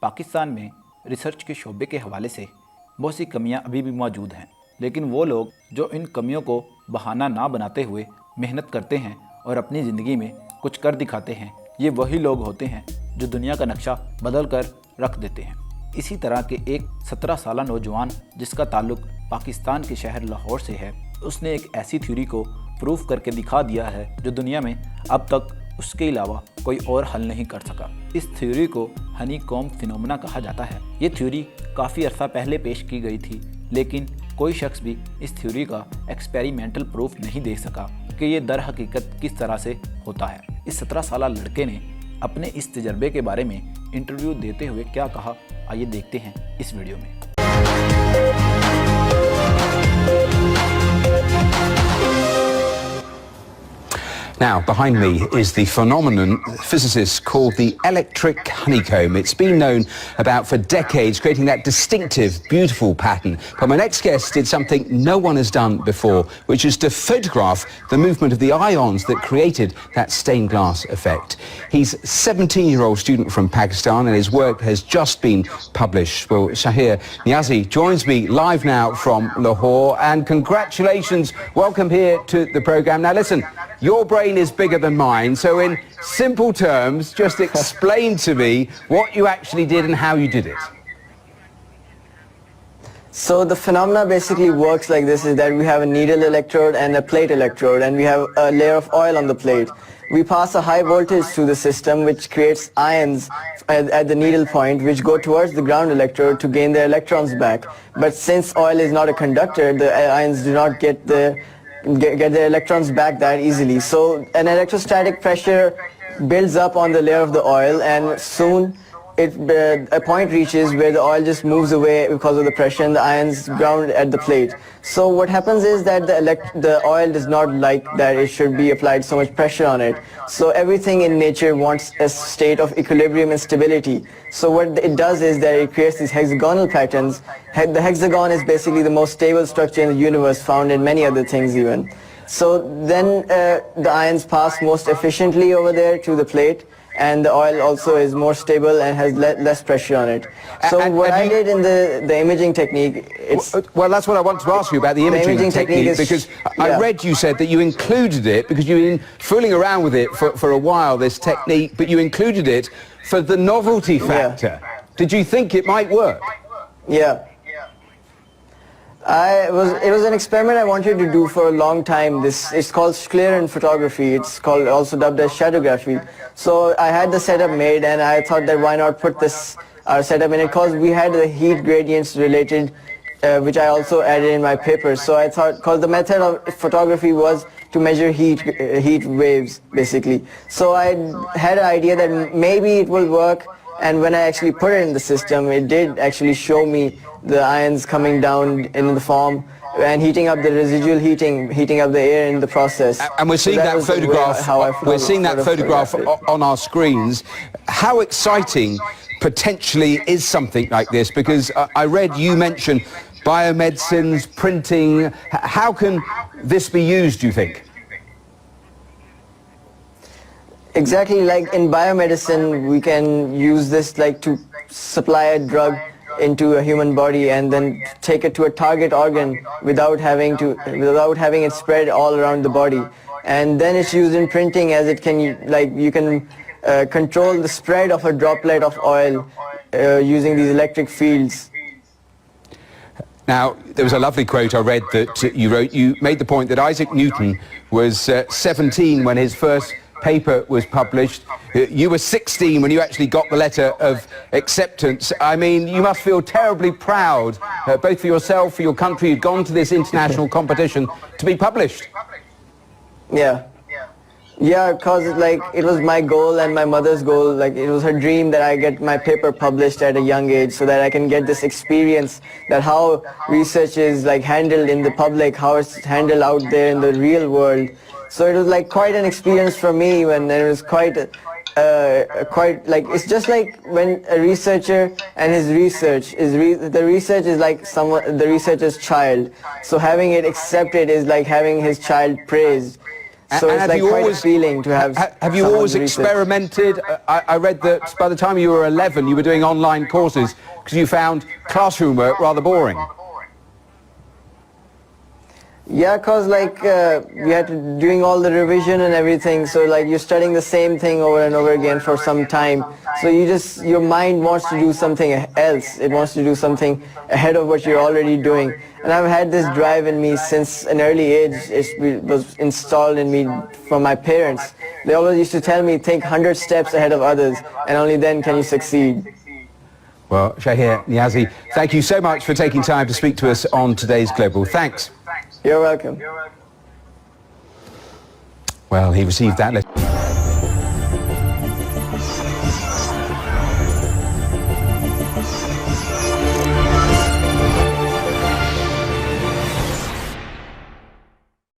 पाकिस्तान में रिसर्च के शोबे के हवाले से बहुत सी कमियां अभी भी मौजूद हैं, लेकिन वो लोग जो इन कमियों को बहाना ना बनाते हुए मेहनत करते हैं और अपनी ज़िंदगी में कुछ कर दिखाते हैं, ये वही लोग होते हैं जो दुनिया का नक्शा बदल कर रख देते हैं। इसी तरह के एक 17 साला नौजवान जिसका ताल्लुक पाकिस्तान के शहर लाहौर से है, उसने एक ऐसी थ्योरी को प्रूफ करके दिखा दिया है जो दुनिया में अब तक उसके अलावा कोई और हल नहीं कर सका। इस थ्योरी को हनीकॉम्ब फिनोमेना कहा जाता है। ये थ्योरी काफ़ी अर्सा पहले पेश की गई थी, लेकिन कोई शख्स भी इस थ्योरी का एक्सपेरिमेंटल प्रूफ नहीं दे सका कि ये दर हकीकत किस तरह से होता है। इस 17 साला लड़के ने अपने इस तजर्बे के बारे में इंटरव्यू देते हुए क्या कहा, आइए देखते हैं इस वीडियो में। Now, behind me is the phenomenon physicists call the electric honeycomb. It's been known about for decades, creating that distinctive, beautiful pattern. But my next guest did something no one has done before, which is to photograph the movement of the ions that created that stained glass effect. He's a 17-year-old student from Pakistan, and his work has just been published. Well, Shaheer Niazi joins me live now from Lahore, and congratulations. Welcome here to the programme. Now, listen. Your brain is bigger than mine, so in simple terms, just explain to me what you actually did and how you did it. So the phenomena basically works like this, is that we have a needle electrode and a plate electrode, and we have a layer of oil on the plate. We pass a high voltage through the system which creates ions at the needle point which go towards the ground electrode to gain their electrons back. But since oil is not a conductor, the ions do not get the electrons back that easily. So an electrostatic pressure builds up on the layer of the oil, and soon a point reaches where the oil just moves away because of the pressure and the ions ground at the plate. So what happens is that the oil does not like that it should be applied so much pressure on it. So everything in nature wants a state of equilibrium and stability. So what it does is that it creates these hexagonal patterns. The hexagon is basically the most stable structure in the universe, found in many other things even. So then the ions pass most efficiently over there to the plate, and the oil also is more stable and has less pressure on it. So what I did in the imaging technique, well, that's what I want to ask you about the imaging technique, because I read you said that you included it because you've been fooling around with it for a while, this technique, but you included it for the novelty factor. Did you think it might work? Yeah. It was an experiment I wanted to do for a long time. It's called Schlieren photography. It's called also dubbed as shadowgraphy. So I had the setup made, and I thought that why not put this setup in it, because we had the heat gradients related, which I also added in my paper. So I thought, because the method of photography was to measure heat waves basically. So I had an idea that maybe it will work, and when I actually put it in the system, it did actually show me the ions coming down in the form and heating up the residual heating up the air in the process. And we're seeing that photograph. We're seeing that photograph on our screens. How exciting potentially is something like this? Because I read you mention biomedicines, printing. How can this be used, do you think? Exactly, like in biomedicine, we can use this like to supply a drug into a human body and then take it to a target organ without having it spread all around the body. And then it's used in printing, as it can you can control the spread of a droplet of oil using these electric fields. Now, there was a lovely quote I read that you wrote. You made the point that Isaac Newton was 17 when his first paper was published. You were 16 when you actually got the letter of acceptance. I mean, you must feel terribly proud, both for yourself, for your country, you'd gone to this international competition to be published. Yeah, because like it was my goal and my mother's goal. Like it was her dream that I get my paper published at a young age, so that I can get this experience that how research is like handled in the public, how it's handled out there in the real world. So it was like quite an experience for me, and it was quite like, it's just like when a researcher and his research is the research is like the researcher's child. So having it accepted is like having his child praised. So it's like quite appealing to have. Have you always experimented? I read that by the time you were 11, you were doing online courses because you found classroom work rather boring. Yeah, cause like we had to doing all the revision and everything, so like you're studying the same thing over and over again for some time. So your mind wants to do something else. It wants to do something ahead of what you're already doing. And I've had this drive in me since an early age. It was installed in me from my parents. They always used to tell me, think 100 steps ahead of others, and only then can you succeed. Well, Shaheer, Niazi, thank you so much for taking time to speak to us on today's Global. Thanks. You're welcome. Well, he received that letter.